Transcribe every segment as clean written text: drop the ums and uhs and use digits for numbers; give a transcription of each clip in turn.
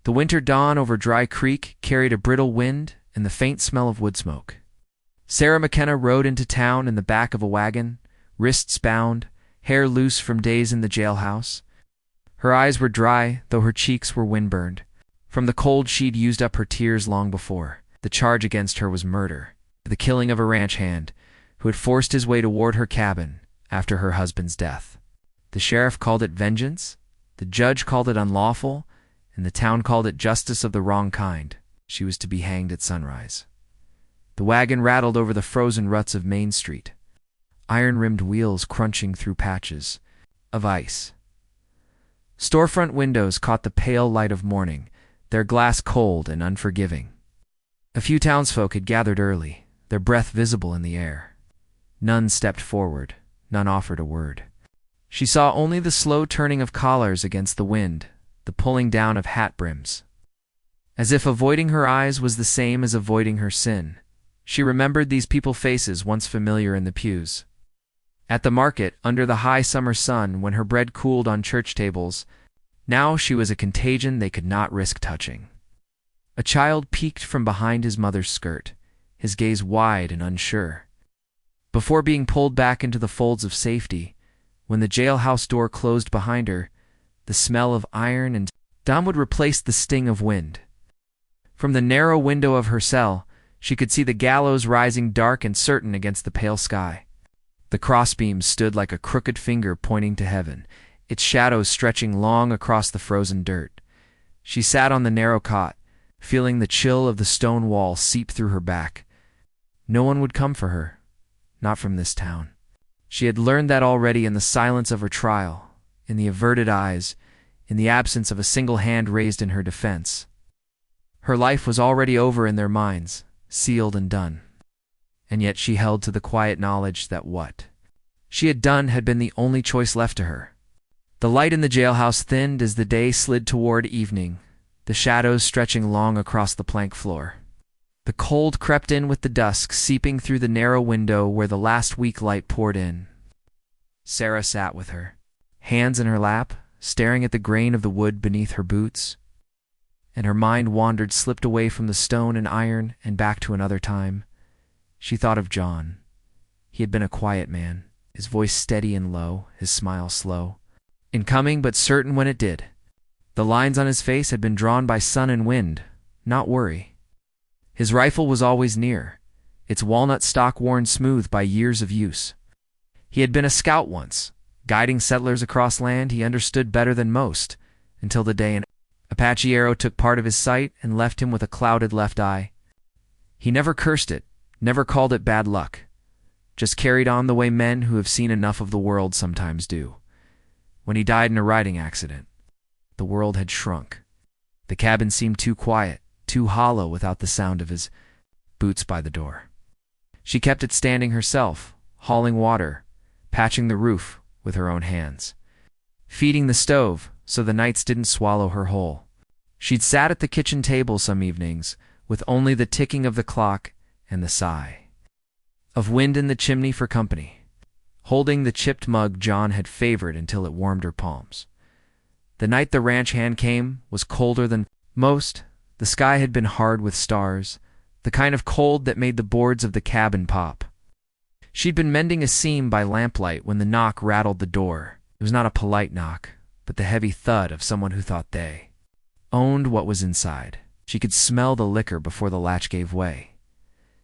The winter dawn over Dry Creek carried a brittle wind and the faint smell of wood smoke. Sarah McKenna rode into town in the back of a wagon, wrists bound, hair loose from days in the jailhouse. Her eyes were dry, though her cheeks were wind-burned. From the cold she'd used up her tears long before. The charge against her was murder, the killing of a ranch hand who had forced his way toward her cabin after her husband's death. The sheriff called it vengeance, the judge called it unlawful, and the town called it justice of the wrong kind. She was to be hanged at sunrise. The wagon rattled over the frozen ruts of Main Street, iron-rimmed wheels crunching through patches of ice. Storefront windows caught the pale light of morning, their glass cold and unforgiving. A few townsfolk had gathered early, their breath visible in the air. None stepped forward, none offered a word. She saw only the slow turning of collars against the wind, the pulling down of hat brims. As if avoiding her eyes was the same as avoiding her sin, she remembered these people's faces once familiar in the pews. At the market, under the high summer sun, when her bread cooled on church tables, now she was a contagion they could not risk touching. A child peeked from behind his mother's skirt, his gaze wide and unsure. Before being pulled back into the folds of safety, when the jailhouse door closed behind her, the smell of iron and dumb would replace the sting of wind. From the narrow window of her cell, she could see the gallows rising dark and certain against the pale sky. The crossbeams stood like a crooked finger pointing to heaven, its shadows stretching long across the frozen dirt. She sat on the narrow cot, feeling the chill of the stone wall seep through her back. No one would come for her, not from this town. She had learned that already in the silence of her trial, in the averted eyes, in the absence of a single hand raised in her defense. Her life was already over in their minds, sealed and done. And yet she held to the quiet knowledge that what she had done had been the only choice left to her. The light in the jailhouse thinned as the day slid toward evening, the shadows stretching long across the plank floor. The cold crept in with the dusk, seeping through the narrow window where the last weak light poured in. Sarah sat with her, hands in her lap, staring at the grain of the wood beneath her boots. And her mind wandered, slipped away from the stone and iron and back to another time. She thought of John. He had been a quiet man, his voice steady and low, his smile slow. In coming, but certain when it did. The lines on his face had been drawn by sun and wind, not worry. His rifle was always near, its walnut stock worn smooth by years of use. He had been a scout once, guiding settlers across land he understood better than most, until the day an Apache arrow took part of his sight and left him with a clouded left eye. He never cursed it, never called it bad luck, just carried on the way men who have seen enough of the world sometimes do. When he died in a riding accident, the world had shrunk. The cabin seemed too quiet, too hollow without the sound of his boots by the door. She kept it standing herself, hauling water, patching the roof with her own hands, feeding the stove so the nights didn't swallow her whole. She'd sat at the kitchen table some evenings, with only the ticking of the clock and the sigh of wind in the chimney for company, holding the chipped mug John had favored until it warmed her palms. The night the ranch hand came was colder than most. The sky had been hard with stars, the kind of cold that made the boards of the cabin pop. She'd been mending a seam by lamplight when the knock rattled the door. It was not a polite knock, but the heavy thud of someone who thought they owned what was inside. She could smell the liquor before the latch gave way,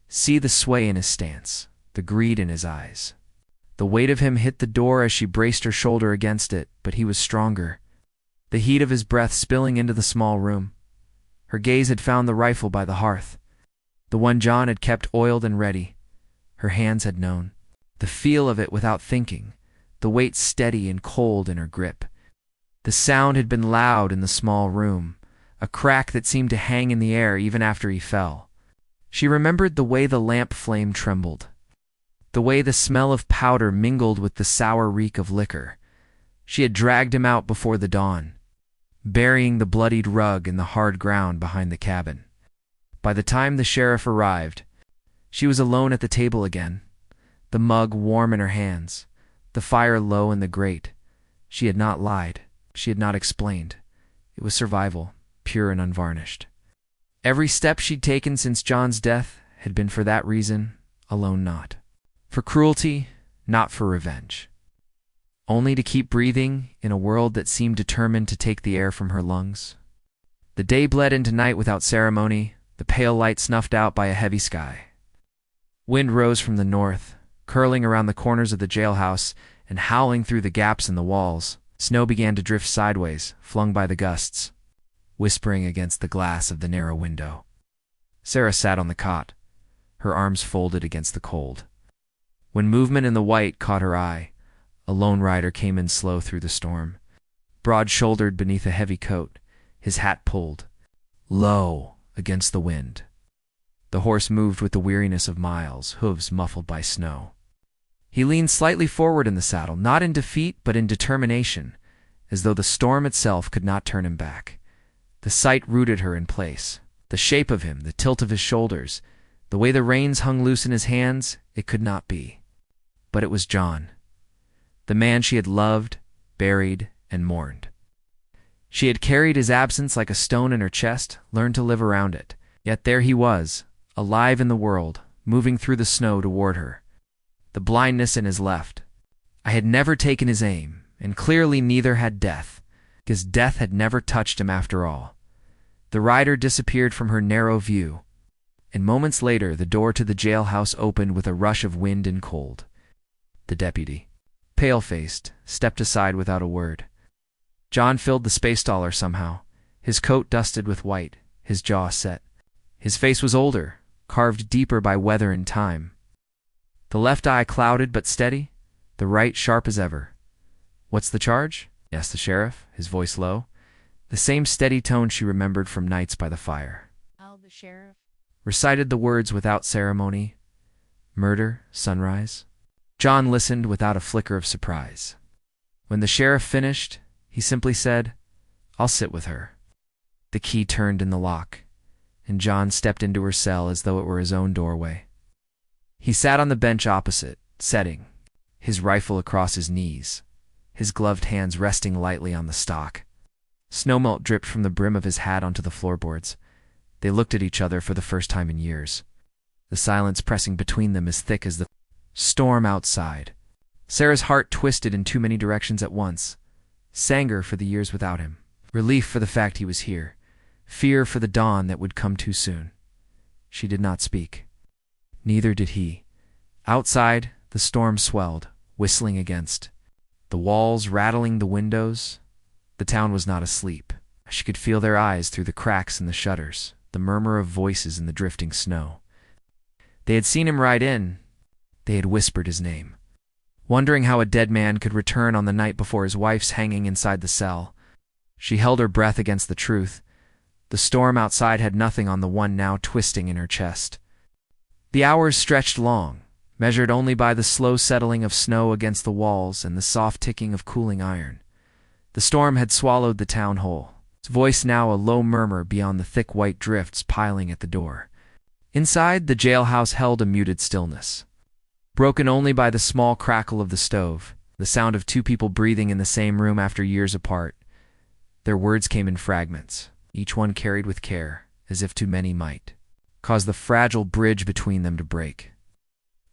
see the sway in his stance, the greed in his eyes. The weight of him hit the door as she braced her shoulder against it, but he was stronger, the heat of his breath spilling into the small room. Her gaze had found the rifle by the hearth, the one John had kept oiled and ready. Her hands had known the feel of it without thinking, the weight steady and cold in her grip. The sound had been loud in the small room, a crack that seemed to hang in the air even after he fell. She remembered the way the lamp flame trembled, the way the smell of powder mingled with the sour reek of liquor. She had dragged him out before the dawn, burying the bloodied rug in the hard ground behind the cabin. By the time the sheriff arrived, she was alone at the table again, the mug warm in her hands, the fire low in the grate. She had not lied. She had not explained. It was survival, pure and unvarnished. Every step she'd taken since John's death had been for that reason alone, not for cruelty, not for revenge. Only to keep breathing in a world that seemed determined to take the air from her lungs. The day bled into night without ceremony, the pale light snuffed out by a heavy sky. Wind rose from the north, curling around the corners of the jailhouse and howling through the gaps in the walls. Snow began to drift sideways, flung by the gusts, whispering against the glass of the narrow window. Sarah sat on the cot, her arms folded against the cold. When movement in the white caught her eye, a lone rider came in slow through the storm, broad-shouldered beneath a heavy coat, his hat pulled low against the wind. The horse moved with the weariness of miles, hooves muffled by snow. He leaned slightly forward in the saddle, not in defeat but in determination, as though the storm itself could not turn him back. The sight rooted her in place. The shape of him, the tilt of his shoulders, the way the reins hung loose in his hands, it could not be. But it was John, the man she had loved, buried, and mourned. She had carried his absence like a stone in her chest, learned to live around it. Yet there he was, alive in the world, moving through the snow toward her. The blindness in his left. I had never taken his aim, and clearly neither had death, because death had never touched him after all. The rider disappeared from her narrow view, and moments later the door to the jailhouse opened with a rush of wind and cold. The deputy, pale-faced, stepped aside without a word. John filled the space dollar somehow, his coat dusted with white, his jaw set. His face was older, carved deeper by weather and time. The left eye clouded but steady, the right sharp as ever. "What's the charge?" asked the sheriff, his voice low, the same steady tone she remembered from nights by the fire. The sheriff recited the words without ceremony. Murder, Sunrise. John listened without a flicker of surprise. When the sheriff finished, he simply said, "I'll sit with her." The key turned in the lock, and John stepped into her cell as though it were his own doorway. He sat on the bench opposite, setting, his rifle across his knees, his gloved hands resting lightly on the stock. Snowmelt dripped from the brim of his hat onto the floorboards. They looked at each other for the first time in years, the silence pressing between them as thick as the storm outside. Sarah's heart twisted in too many directions at once. Anger for the years without him, relief for the fact he was here, fear for the dawn that would come too soon. She did not speak. Neither did he. Outside, the storm swelled, whistling against the walls, rattling the windows. The town was not asleep. She could feel their eyes through the cracks in the shutters, the murmur of voices in the drifting snow. They had seen him ride in. They had whispered his name, wondering how a dead man could return on the night before his wife's hanging inside the cell. She held her breath against the truth. The storm outside had nothing on the one now twisting in her chest. The hours stretched long, measured only by the slow settling of snow against the walls and the soft ticking of cooling iron. The storm had swallowed the town whole, its voice now a low murmur beyond the thick white drifts piling at the door. Inside, the jailhouse held a muted stillness, broken only by the small crackle of the stove, the sound of two people breathing in the same room after years apart. Their words came in fragments, each one carried with care, as if too many might cause the fragile bridge between them to break.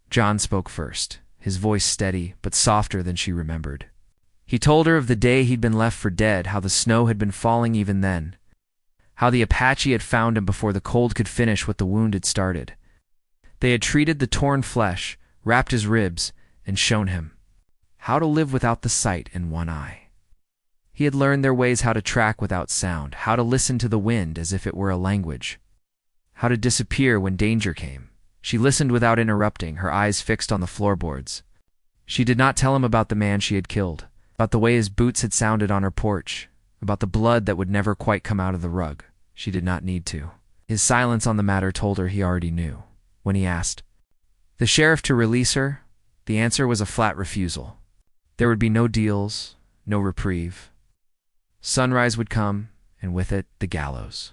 John spoke first, his voice steady but softer than she remembered. He told her of the day he'd been left for dead, how the snow had been falling even then, how the Apache had found him before the cold could finish what the wound had started. They had treated the torn flesh, wrapped his ribs, and shown him how to live without the sight in one eye. He had learned their ways, how to track without sound, how to listen to the wind as if it were a language, how to disappear when danger came. She listened without interrupting, her eyes fixed on the floorboards. She did not tell him about the man she had killed, about the way his boots had sounded on her porch, about the blood that would never quite come out of the rug. She did not need to. His silence on the matter told her he already knew. When he asked the sheriff to release her, the answer was a flat refusal. There would be no deals, no reprieve. Sunrise would come, and with it, the gallows.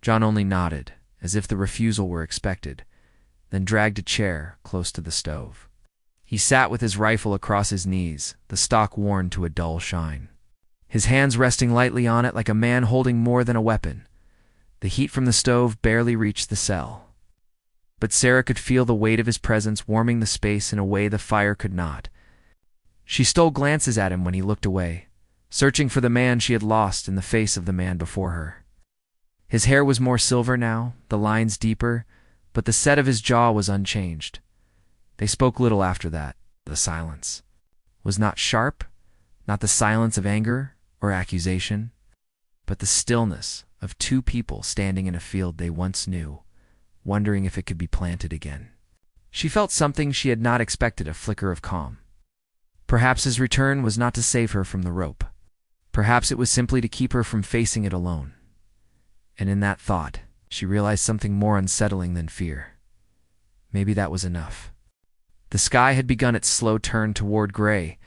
John only nodded, as if the refusal were expected, then dragged a chair close to the stove. He sat with his rifle across his knees, the stock worn to a dull shine. his hands resting lightly on it like a man holding more than a weapon. The heat from the stove barely reached the cell. But Sarah could feel the weight of his presence warming the space in a way the fire could not. She stole glances at him when he looked away, searching for the man she had lost in the face of the man before her. His hair was more silver now, the lines deeper, but the set of his jaw was unchanged. They spoke little after that. The silence was not sharp, not the silence of anger or accusation, but the stillness of two people standing in a field they once knew, wondering if it could be planted again. She felt something she had not expected, a flicker of calm. Perhaps his return was not to save her from the rope. Perhaps it was simply to keep her from facing it alone. And in that thought, she realized something more unsettling than fear. Maybe that was enough. The sky had begun its slow turn toward gray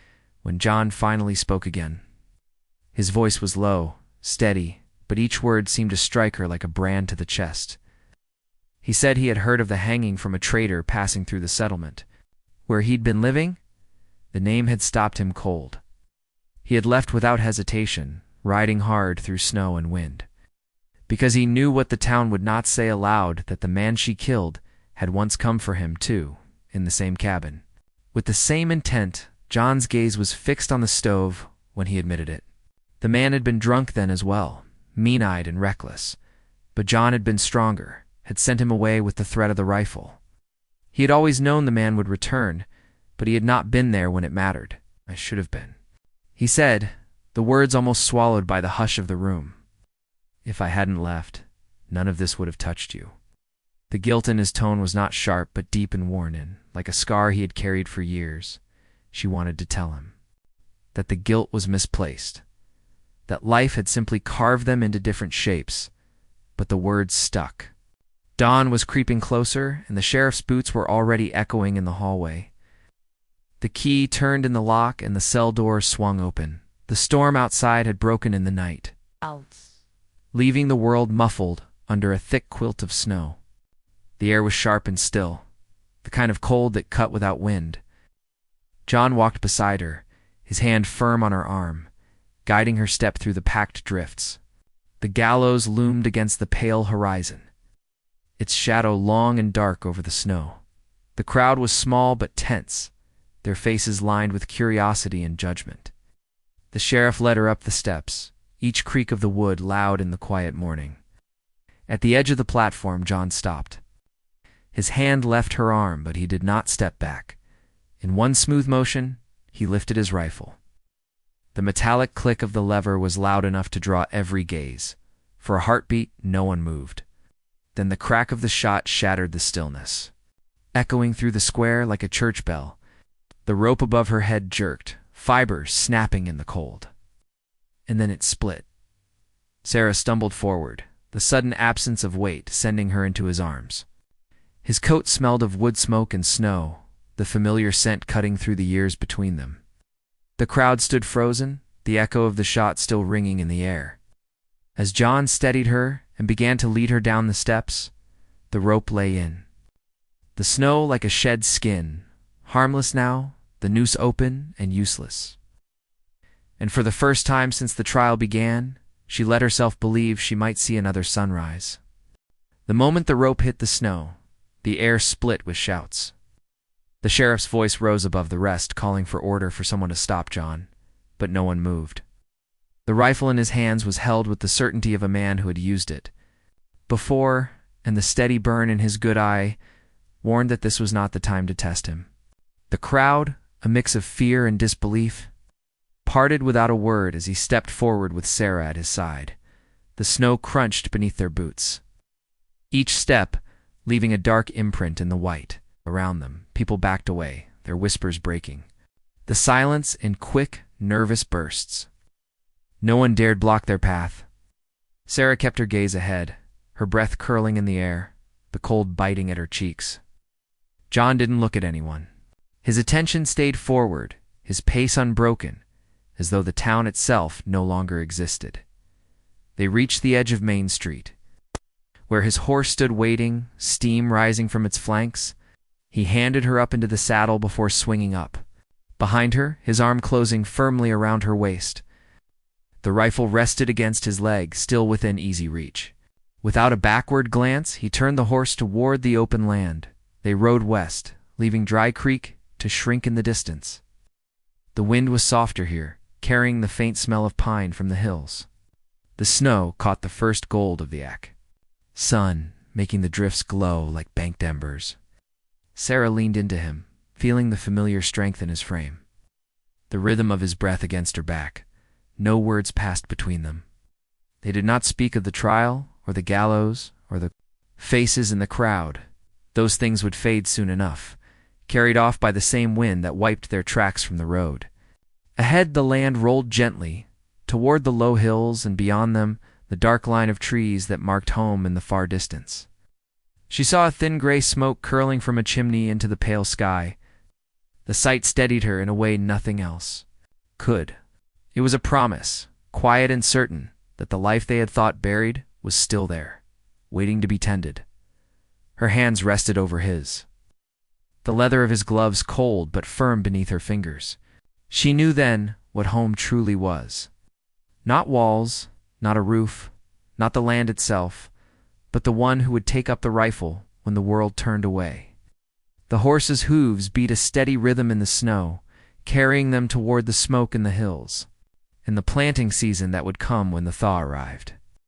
when John finally spoke again. His voice was low, steady, but each word seemed to strike her like a brand to the chest. He said he had heard of the hanging from a trader passing through the settlement. Where he'd been living, the name had stopped him cold. He had left without hesitation, riding hard through snow and wind. Because he knew what the town would not say aloud, that the man she killed had once come for him too, in the same cabin. With the same intent, John's gaze was fixed on the stove when he admitted it. The man had been drunk then as well, mean-eyed and reckless. But John had been stronger, had sent him away with the threat of the rifle. He had always known the man would return, but he had not been there when it mattered. I should have been. He said, the words almost swallowed by the hush of the room. If I hadn't left, none of this would have touched you. The guilt in his tone was not sharp but deep and worn in, like a scar he had carried for years. She wanted to tell him that the guilt was misplaced, that life had simply carved them into different shapes, but the words stuck. Dawn was creeping closer, and the sheriff's boots were already echoing in the hallway. The key turned in the lock, and the cell door swung open. The storm outside had broken in the night, leaving the world muffled under a thick quilt of snow. The air was sharp and still, the kind of cold that cut without wind. John walked beside her, his hand firm on her arm, guiding her step through the packed drifts. The gallows loomed against the pale horizon, its shadow long and dark over the snow. The crowd was small but tense, their faces lined with curiosity and judgment. The sheriff led her up the steps, each creak of the wood loud in the quiet morning. At the edge of the platform, John stopped. His hand left her arm, but he did not step back. In one smooth motion, he lifted his rifle. The metallic click of the lever was loud enough to draw every gaze. For a heartbeat, no one moved. Then the crack of the shot shattered the stillness. Echoing through the square like a church bell, the rope above her head jerked, fibers snapping in the cold. And then it split. Sarah stumbled forward, the sudden absence of weight sending her into his arms. His coat smelled of wood smoke and snow, the familiar scent cutting through the years between them. The crowd stood frozen, the echo of the shot still ringing in the air. As John steadied her and began to lead her down the steps, the rope lay in. The snow like a shed skin, harmless now, the noose open and useless. And for the first time since the trial began, she let herself believe she might see another sunrise. The moment the rope hit the snow, the air split with shouts. The sheriff's voice rose above the rest, calling for order for someone to stop John, but no one moved. The rifle in his hands was held with the certainty of a man who had used it before, and the steady burn in his good eye warned that this was not the time to test him. The crowd, a mix of fear and disbelief, parted without a word as he stepped forward with Sarah at his side. The snow crunched beneath their boots. Each step leaving a dark imprint in the white. Around them, people backed away, their whispers breaking. The silence in quick, nervous bursts. No one dared block their path. Sarah kept her gaze ahead, her breath curling in the air, the cold biting at her cheeks. John didn't look at anyone. His attention stayed forward, his pace unbroken, as though the town itself no longer existed. They reached the edge of Main Street, where his horse stood waiting, steam rising from its flanks. He handed her up into the saddle before swinging up. Behind her, his arm closing firmly around her waist. The rifle rested against his leg, still within easy reach. Without a backward glance, he turned the horse toward the open land. They rode west, leaving Dry Creek to shrink in the distance. The wind was softer here, carrying the faint smell of pine from the hills. The snow caught the first gold of the sun, making the drifts glow like banked embers. Sarah leaned into him, feeling the familiar strength in his frame, the rhythm of his breath against her back. No words passed between them. They did not speak of the trial, or the gallows, or the faces in the crowd. Those things would fade soon enough, carried off by the same wind that wiped their tracks from the road. Ahead the land rolled gently, toward the low hills, and beyond them the dark line of trees that marked home in the far distance. She saw a thin gray smoke curling from a chimney into the pale sky. The sight steadied her in a way nothing else could. It was a promise, quiet and certain, that the life they had thought buried was still there, waiting to be tended. Her hands rested over his, the leather of his gloves cold but firm beneath her fingers. She knew then what home truly was. Not walls, not a roof, not the land itself, but the one who would take up the rifle when the world turned away. The horse's hooves beat a steady rhythm in the snow, carrying them toward the smoke in the hills, and the planting season that would come when the thaw arrived.